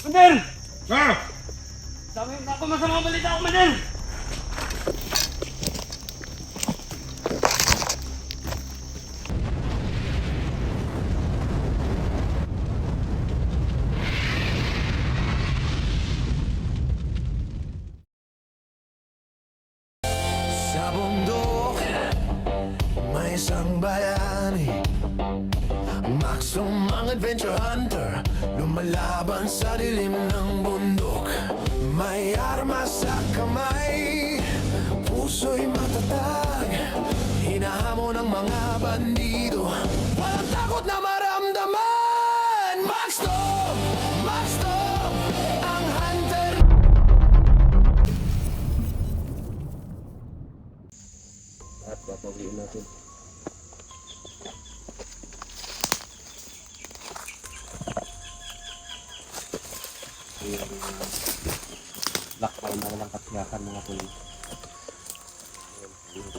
Commander! Sabi na ako masamang balita, Commander! Sa bundok, may isang bayani, Maxum ang adventure hunter, lumalaban sa dilim ng bundok. May armas sa kamay, puso'y matatag, hinahamon ng mga bandido, walang takot na maramdaman. Maxum! Maxum! Ang hunter. At papagliin natin. Lock pa rin na lang katiyakan mga tuloy.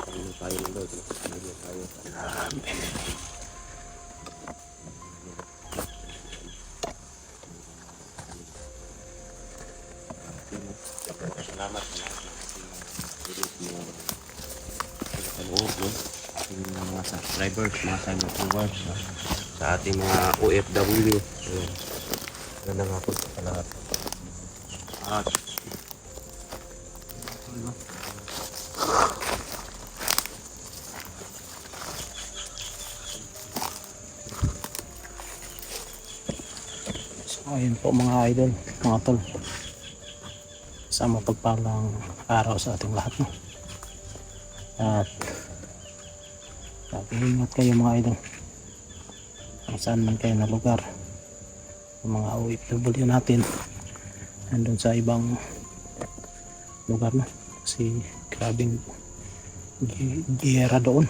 Ayun tayo ng Lord. Ayun tayo. Salamat. Ating mga subscribers, mga silent viewers, sa ating mga OFW. Ganda nga po sa lahat. At so ayun po mga idol, mga tol, sa mapagpalang araw sa ating lahat, no? At ingat kayo mga idol kung saan man kayo na lugar, yung mga OFW natin nandun sa ibang lugar, no? Kasi grabing giyera doon.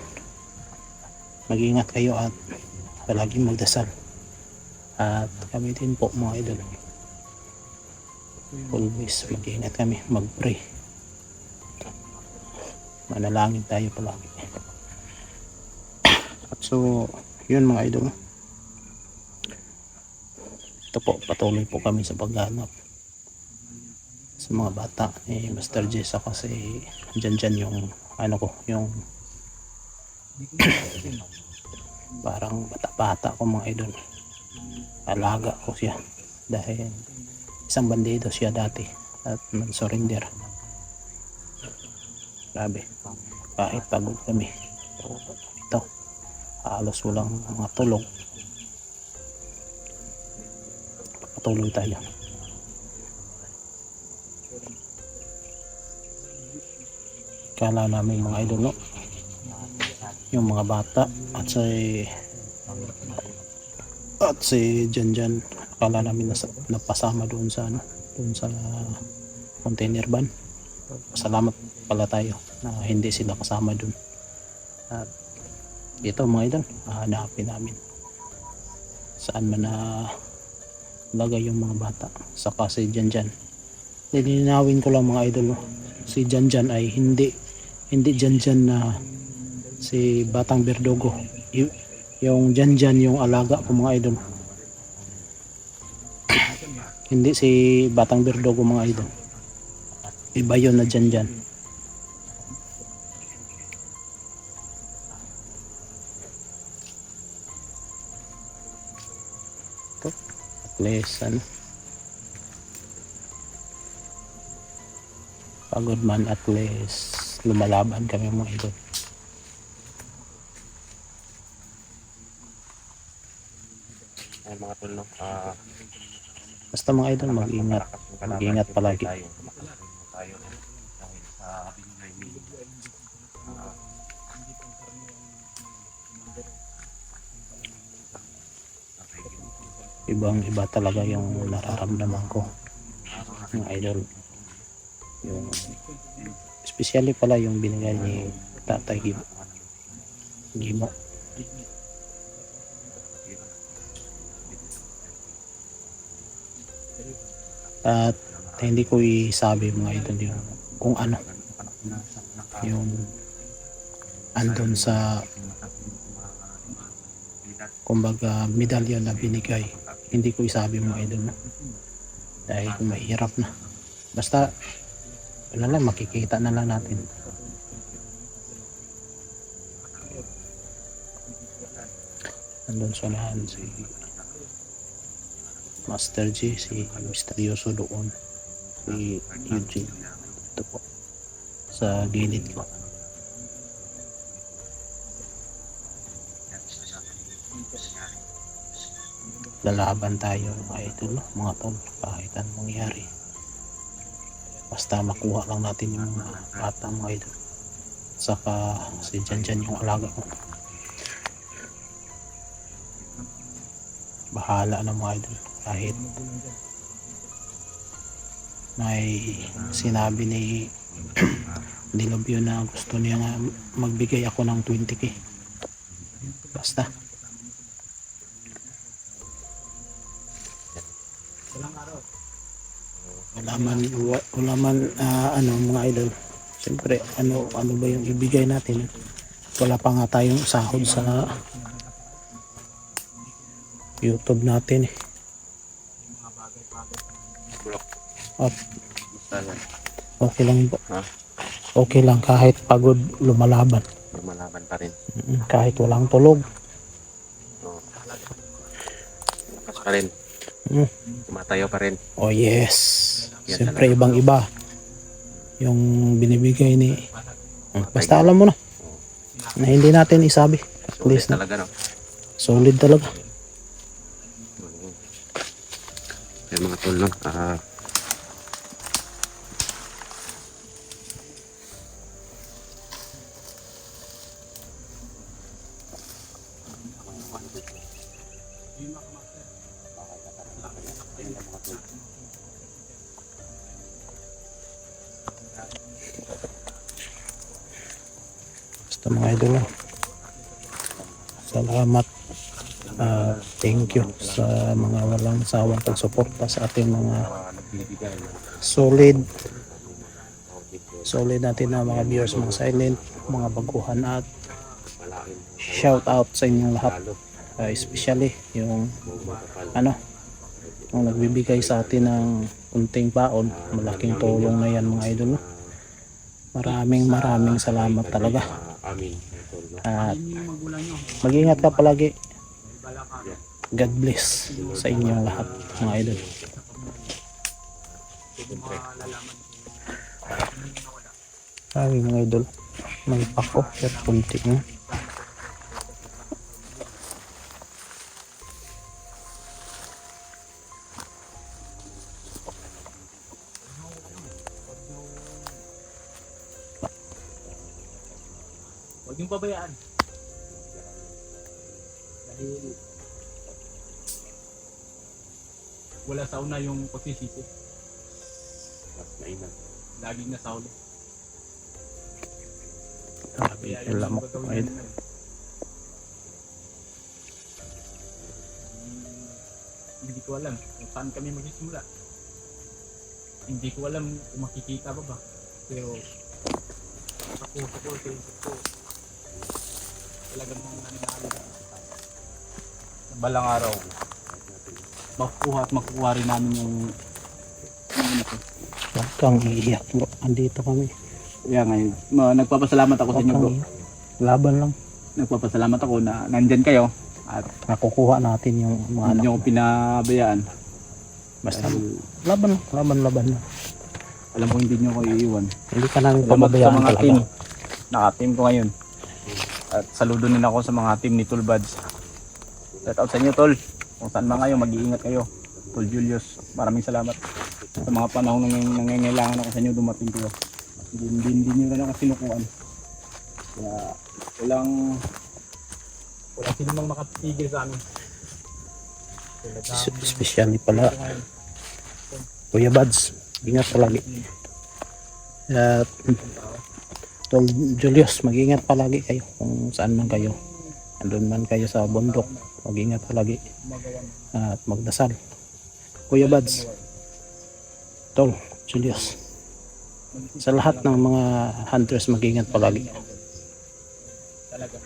Mag-ingat kayo at palaging magdasal. At kami din po mga idol, always mag-ingat kami, mag-pray, manalangin tayo palagi. At so yun mga idol, ito po, patuloy po kami sa paghanap sa mga bata ni Master Jessa, kasi dyan yung ano ko, yung parang bata-bata ko mga idol, alaga ko siya dahil isang bandido siya dati at nag-surrender. Grabe, kahit pagod kami, ito halos walang mga tulog, patuloy tayo. Kala namin mga idol, no, yung mga bata at si Janjan, akala namin napasama doon sa doon sa container van. Salamat pala tayo na hindi sila kasama doon. At ito mga idol, hahanapin namin saan man na lagay yung mga bata, saka si Janjan. Nilinawin ko lang mga idol, no? Si Janjan ay hindi Janjan na si Batang Berdugo. Yung Janjan yung alaga ko mga idol, hindi si Batang Berdugo mga idol, iba yun na Janjan. Ito at least pagod man, at least lumalaban kami mga idol. ay mga tol, no? Basta mga idol, mag-ingat palagi. Tayo dahil sa binigay ni Ibang iba talaga yung nararamdaman ko mga idol, yung especially pala yung binigay ni Tatay Gimo. At hindi ko isabi mga idol yung kung ano yung andon sa kumbaga medalya na binigay. Hindi ko isabi mga idol, no? Dahil mahirap na. Basta wala lang, makikita na lang natin. Nandun sa unahan si Master G, si Misteryoso doon, si Eugene. Ito po sa gilid ko. Lalaban tayo mga idol, no? Mga tol, kahit anong mangyari. Basta makuha lang natin yung mga bata mga idol. Saka si Janjan yung alaga ko. Bahala na mga idol. Kahit may sinabi ni Dilobyo na gusto niya nga magbigay ako ng 20k. Basta wala man ano mga idol, siyempre ano ba yung ibigay natin, wala pa nga tayong sahod sa YouTube natin eh. At Basta yan. okay lang po, Ha? okay lang kahit pagod lumalaban. Lumalaban pa rin. Kahit walang tulog. Oo. Lakas pa rin. Mm. Tumatayo pa rin. Oh yes, Yan siyempre ibang iba yung binibigay ni basta alam mo na na hindi natin isabi. At Sulit least na talaga, no? solid talaga. Yung mga tol, no? Basta mga idol, salamat, thank you sa mga walang sawang pagsuporta sa ating mga solid natin na mga viewers, mga silent, mga baguhan, at shout out sa inyong lahat, especially yung yung nagbibigay sa atin ng kunting baon. Malaking tulong na yan mga idol, no? Maraming salamat talaga. Amin. At mag-ingat ka palagi. God bless sa inyong lahat mga idol. Ay mga idol, may pako at punti na. Huwag yung pabayaan. Dahil wala sa una yung pagsisisi. Mas mainam. Laging nasa huli. Wala mo mga idol. Hindi ko alam kung saan kami magsisimula. Hindi ko alam kung makikita ba ba. Pero sa puso ko, sa isip ko, talagang nangyari na balang araw makukuha at makukuha rin namin yung Huwag kang iiyak bro, andito kami. kaya ngayon nagpapasalamat ako sa Huwag inyo bro. kang laban lang. Nagpapasalamat ako na nandyan kayo at Nakukuha natin yung mga hindi anak. nyo pinabayaan. Basta Dahil laban lang. alam ko hindi nyo ko iiwan. Hindi ka namin Salamat sa pababayaan mga talaga. team. Naka-team ko ngayon. At saludo din ako sa mga team ni Tol Buds. Shout out sa inyo Tol. Kung saan man kayo, mag-iingat kayo. Tol Julius, maraming salamat. Sa mga panahon na nangangailangan ako sa inyo, dumating kayo. Hindi nyo na lang ako sinukuan. Kaya walang sino mang makatigil sa amin. Especially pala Kuya Buds, ingat palagi. At Tol Julius, mag-ingat palagi kayo kung saan man kayo. Andun man kayo sa bundok, mag-ingat palagi at magdasal. Kuya Buds, Tol Julius, sa lahat ng mga hunters, mag-ingat palagi. Talaga.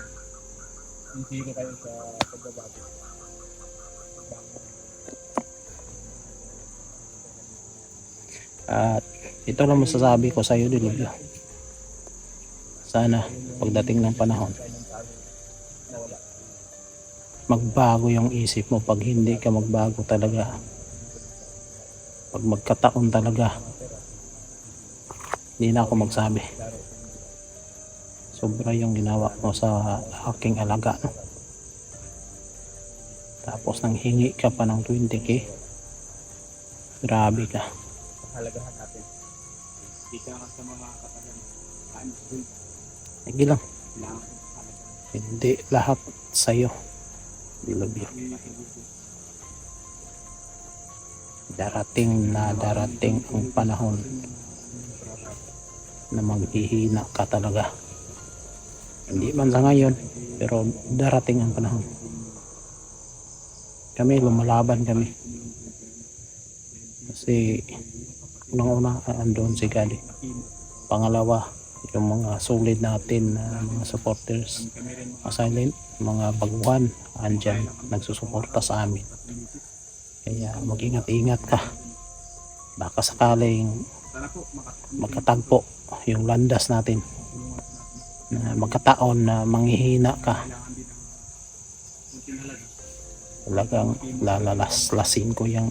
Sincere kayo sa pagbabago. At ito lang masasabi ko sa iyo, Dilubyo. Sana pagdating ng panahon, magbago yung isip mo. Pag hindi ka magbago talaga, pag magkataon talaga, hindi na ako magsabi. Sobra yung ginawa mo sa aking alaga, no? Tapos nang hingi ka pa ng 20k, grabe ka. Halagahan natin. Kita nga sa mga katagan. I'm good. Sige lang, Kailangan ko halagahan. hindi lahat sa'yo, Dilubyo. Darating ang panahon na maghihina ka talaga. Hindi man sa ngayon, pero darating ang panahon. Kami, lumalaban kami. Kasi unang-una andun si God. Pangalawa, yung mga solid natin na mga supporters, mga silent, mga baguhan, andyan, nagsusuporta sa amin. Kaya mag-ingat-ingat ka. Baka sakaling magkatagpo yung landas natin, na magkataon na manghihina ka, talagang lalaslasin ko yung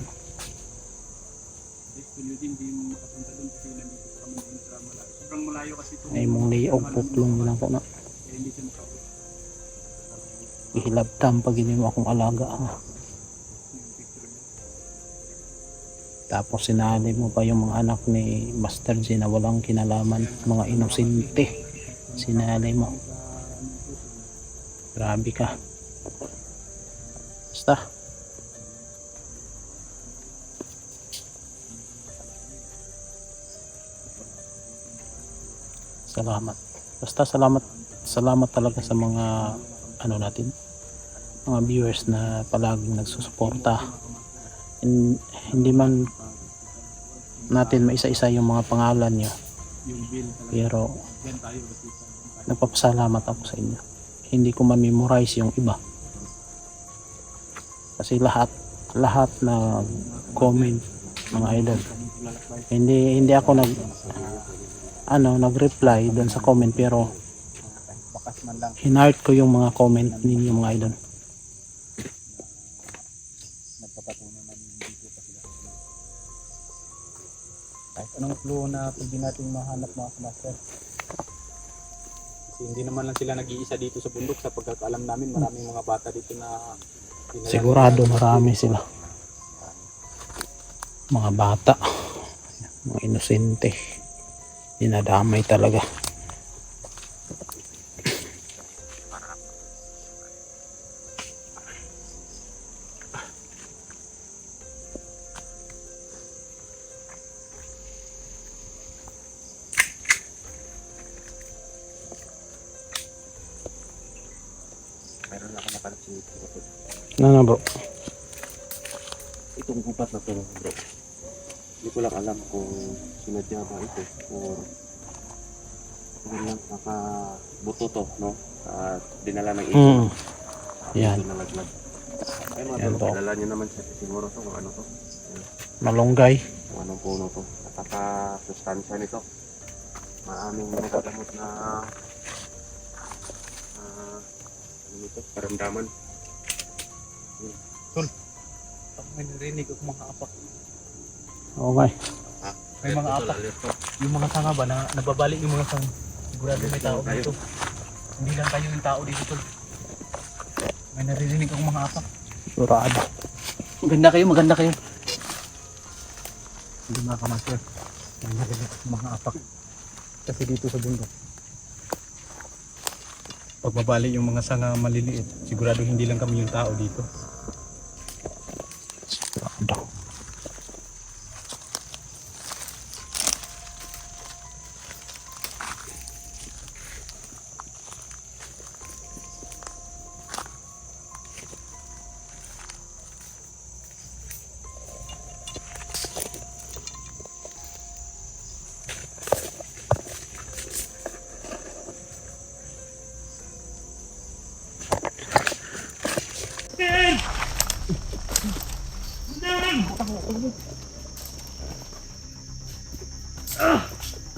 Sobrang malayo kasi ito. ay mong liog putlong lang ko na Hindi siya makauwi. ihilabtam pag hindi mo akong alaga, ha? Tapos sinali mo pa yung mga anak ni Master G na walang kinalaman, mga inosente, sinali mo. Grabe ka. Basta salamat. Basta salamat talaga sa mga ano natin, mga viewers na palaging nagsusuporta. Hindi man natin maisa-isa yung mga pangalan nyo, Yung bill talaga. pero Yan tayo. nagpapasalamat ako sa inyo. Hindi ko ma-memorize yung iba, kasi lahat na comment, mga idol, hindi ako nag-reply doon sa comment, pero Bakas man lang. hinart ko yung mga comment ninyo, mga idol. Nagpapatunan na hindi ko pa sila. Kahit anong clue na pwede natin mahanap mga master. Kasi hindi naman lang sila nag-iisa dito sa bundok. Sa pagkakaalam namin, maraming mga bata dito na Sigurado marami sila, mga bata, mga inosente, dinadamay talaga. Meron ako napansin dito. Ano bro? Itong gubat na to, bro. Hindi ko lang alam kung sinadya ba ito or kung lang nakabuto to, no? At dinala ng ito. Yan, Nalaglag. Ay mga Yan tolo, to. kilala nyo naman siguro to kung ano to. malunggay. Kung anong puno to. Napaka-sustansya nito. Maraming nagagamot na ano nito, karamdaman. May narinig ako mga apak. Okay. May mga apak. Yung mga sanga ba na nababali yung mga sanga. Sigurado may tao dito. Hindi lang tayo yung tao dito tol. May naririnig akong mga apak. Surado. Maganda kayo. Hindi mga kamaster. May narinig akong mga apak. Kasi dito sa bundok. Pagbabali yung mga sanga maliliit, sigurado hindi lang kami yung tao dito. Surado.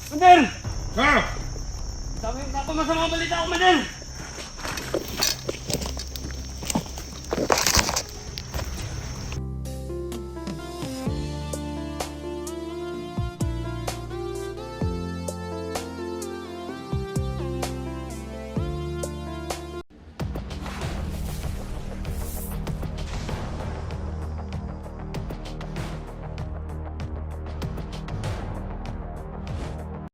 Commander! Sabi ko masama balita, Commander!